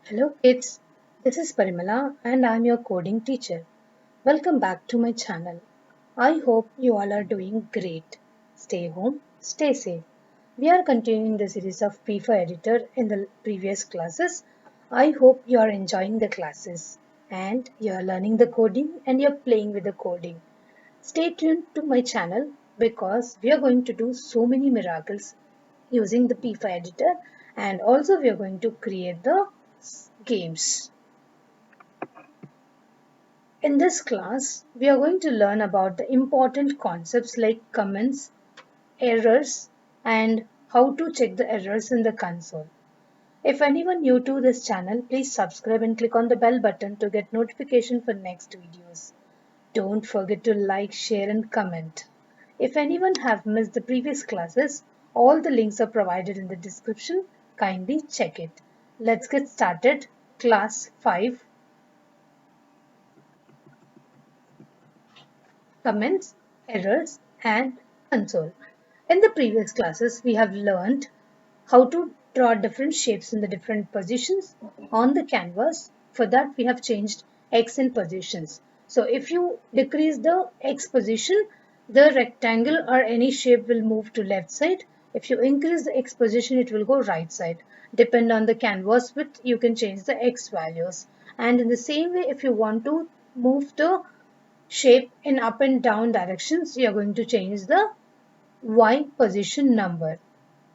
Hello kids, this is Parimala and I'm your coding teacher. Welcome back to my channel. I hope you all are doing great. Stay home, stay safe. We are continuing the series of P4 editor in the previous classes. I hope you are enjoying the classes and you are learning the coding and you're playing with the coding. Stay tuned to my channel because we are going to do so many miracles using the P4 editor and also we are going to create the games. In this class, we are going to learn about the important concepts like comments, errors, and how to check the errors in the console. If anyone new to this channel, please subscribe and click on the bell button to get notification for next videos. Don't forget to like, share and comment. If anyone have missed the previous classes, all the links are provided in the description. Kindly check it. Let's get started. Class 5, comments, errors, and console. In the previous classes, we have learned how to draw different shapes in the different positions on the canvas. For that, we have changed X in positions. So if you decrease the X position, the rectangle or any shape will move to left side. If you increase the X position, it will go right side. Depend on the canvas width, you can change the X values. And in the same way, if you want to move the shape in up and down directions, you are going to change the Y position number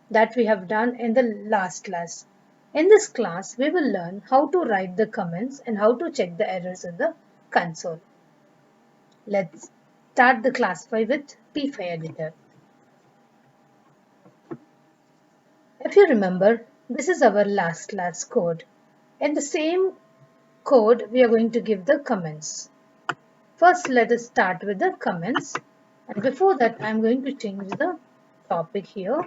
that we have done in the last class. In this class, we will learn how to write the comments and how to check the errors in the console. Let's start the class 5 with P5 editor. If you remember, this is our last class code. In the same code, we are going to give the comments. First, let us start with the comments. And before that, I am going to change the topic here.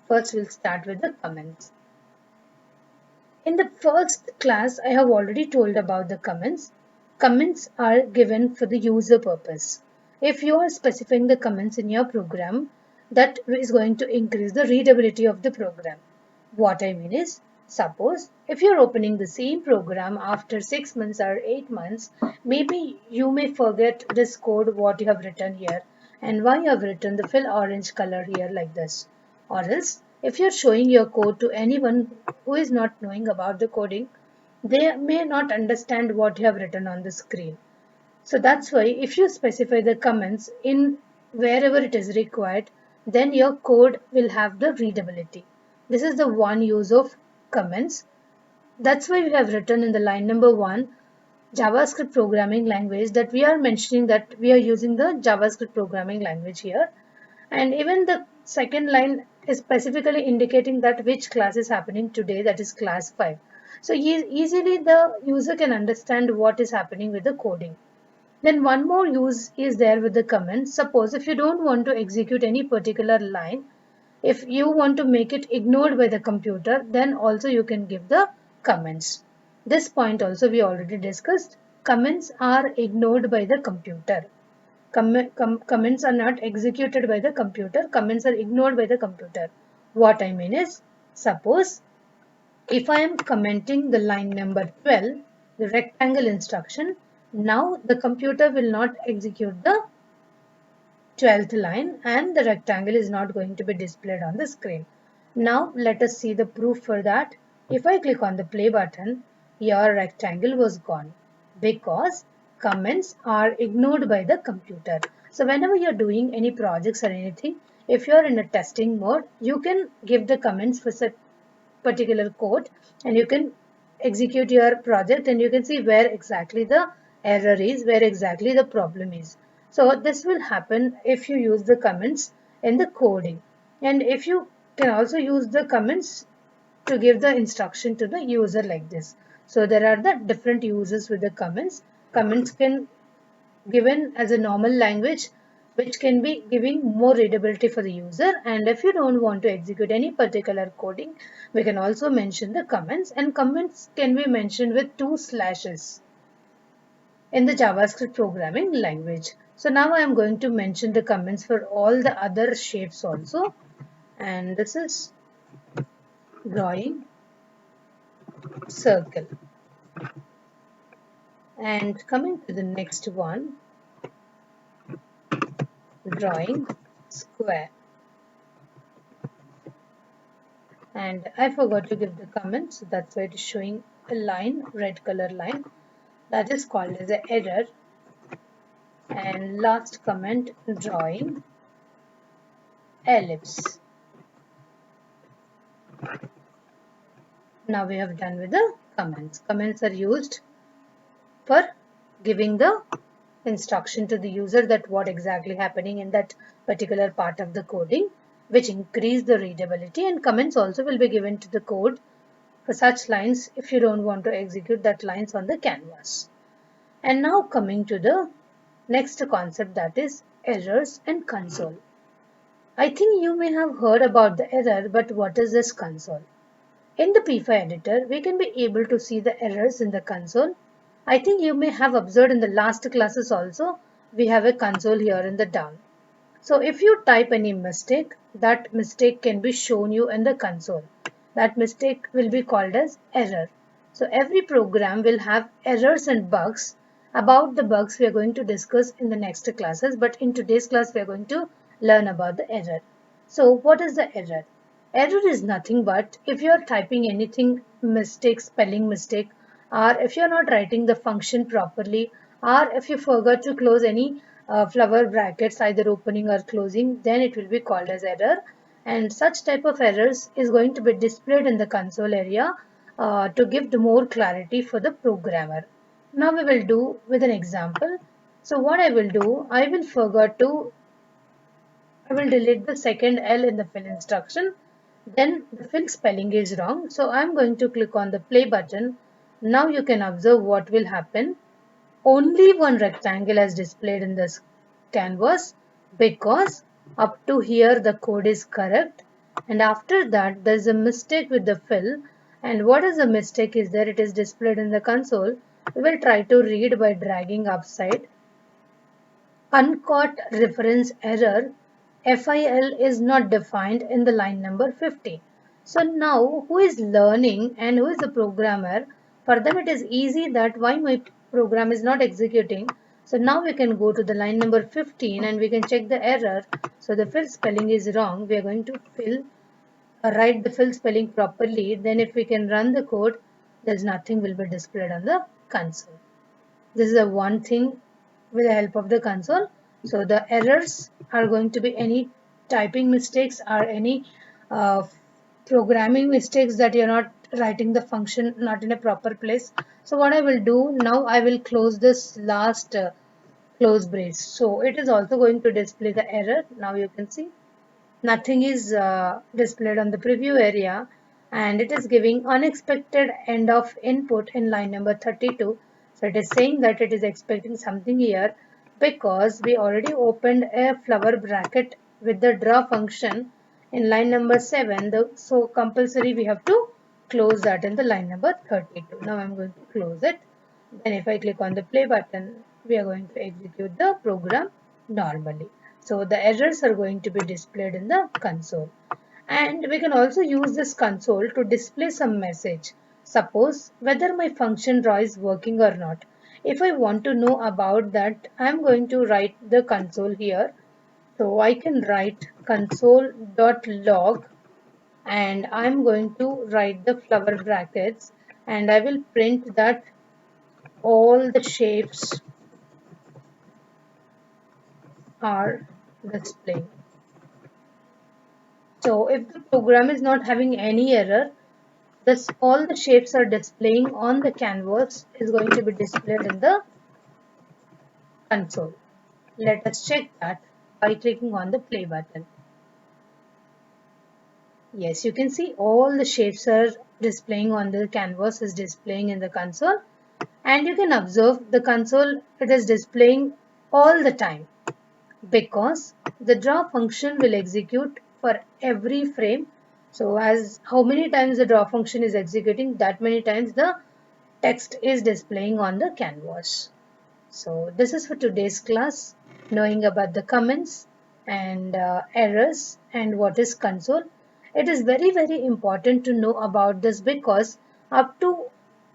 First, we'll start with the comments. In the first class, I have already told about the comments. Comments are given for the user purpose. If you are specifying the comments in your program, that is going to increase the readability of the program. What I mean is, suppose if you're opening the same program after 6 months or 8 months, maybe you may forget this code what you have written here and why you have written the fill orange color here like this. Or else, if you're showing your code to anyone who is not knowing about the coding, they may not understand what you have written on the screen. So that's why if you specify the comments in wherever it is required, then your code will have the readability. This is the one use of comments. That's why we have written in the line number 1 JavaScript programming language, that we are mentioning that we are using the JavaScript programming language here. And even the second line is specifically indicating that which class is happening today, that is class 5. So easily the user can understand what is happening with the coding. Then one more use is there with the comments. Suppose if you don't want to execute any particular line, if you want to make it ignored by the computer, then also you can give the comments. This point also we already discussed. Comments are ignored by the computer. Comments are not executed by the computer. Comments are ignored by the computer. What I mean is, suppose if I am commenting the line number 12, the rectangle instruction, now the computer will not execute the 12th line and the rectangle is not going to be displayed on the screen. Now let us see the proof for that. If I click on the play button, your rectangle was gone because comments are ignored by the computer. So whenever you're doing any projects or anything, if you're in a testing mode, you can give the comments for such particular code and you can execute your project and you can see where exactly the error is, where exactly the problem is. So this will happen if you use the comments in the coding, and if you can also use the comments to give the instruction to the user like this. So there are the different uses with the comments. Comments can given as a normal language. which can be giving more readability for the user. And if you don't want to execute any particular coding, we can also mention the comments, and comments can be mentioned with 2 slashes in the JavaScript programming language. So now I am going to mention the comments for all the other shapes also, and this is drawing circle. And coming to the next one, drawing square. And I forgot to give the comment, so that's why it is showing a line, red color line, that is called as an error. And last comment, drawing ellipse. Now we have done with the comments. Comments are used for giving the instruction to the user that what exactly happening in that particular part of the coding, which increase the readability, and comments also will be given to the code for such lines if you don't want to execute that lines on the canvas. And now coming to the next concept, that is errors and console. I think you may have heard about the error, but what is this console? In the P5 editor, we can be able to see the errors in the console. I think you may have observed in the last classes also, we have a console here in the down. So if you type any mistake, that mistake can be shown you in the console. That mistake will be called as error. So every program will have errors and bugs. About the bugs we are going to discuss in the next classes, but in today's class we are going to learn about the error. So what is the error? Error is nothing but if you are typing anything mistake, spelling mistake, or if you are not writing the function properly, or if you forgot to close any flower brackets, either opening or closing, then it will be called as error. And such type of errors is going to be displayed in the console area to give the more clarity for the programmer. Now we will do with an example. So what I will do, I will delete the second L in the fill instruction. Then the fill spelling is wrong. So I'm going to click on the play button. Now you can observe what will happen. Only one rectangle is displayed in this canvas because up to here the code is correct, and after that there is a mistake with the fill. And what is the mistake is there, it is displayed in the console. We will try to read by dragging upside. Uncaught reference error FIL is not defined in the line number 50. So now who is learning and who is the programmer, for them it is easy that why my program is not executing. So now we can go to the line number 15 and we can check the error. So the fill spelling is wrong. We are going to write the fill spelling properly. Then if we can run the code, there's nothing will be displayed on the console. This is the one thing with the help of the console. So the errors are going to be any typing mistakes or any programming mistakes that you're not writing the function not in a proper place. So what I will do now, I will close this last close brace. So it is also going to display the error. Now you can see nothing is displayed on the preview area, and it is giving unexpected end of input in line number 32. So it is saying that it is expecting something here because we already opened a flower bracket with the draw function in line number 7. So compulsory we have to close that in the line number 32. Now I'm going to close it. Then if I click on the play button, we are going to execute the program normally. So the errors are going to be displayed in the console. And we can also use this console to display some message. Suppose whether my function draw is working or not. If I want to know about that, I am going to write the console here. So I can write console.log, and I'm going to write the flower brackets, and I will print that all the shapes are displaying. So if the program is not having any error, this all the shapes are displaying on the canvas is going to be displayed in the console. Let us check that by clicking on the play button. Yes, you can see all the shapes are displaying on the canvas is displaying in the console, and you can observe the console, it is displaying all the time. because the draw function will execute for every frame. So as how many times the draw function is executing, that many times the text is displaying on the canvas. So this is for today's class, knowing about the comments and errors and what is console. It is very important to know about this because up to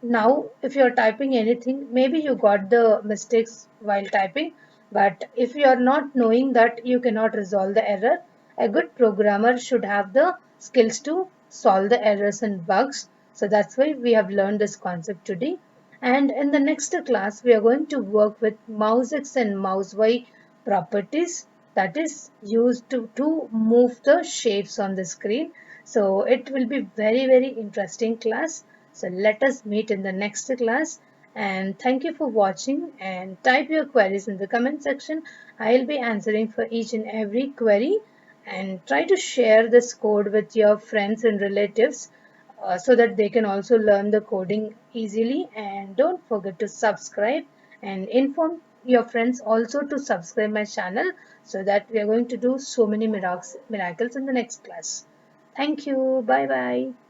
now, if you're typing anything, maybe you got the mistakes while typing, but if you are not knowing that you cannot resolve the error, a good programmer should have the skills to solve the errors and bugs. So that's why we have learned this concept today. And in the next class, we are going to work with mouse X and mouse Y properties that is used to move the shapes on the screen. So it will be very interesting class. So let us meet in the next class, and thank you for watching, and type your queries in the comment section. I'll be answering for each and every query, and try to share this code with your friends and relatives so that they can also learn the coding easily. And don't forget to subscribe and inform your friends also to subscribe my channel, so that we are going to do so many miracles in the next class. Thank you. Bye bye.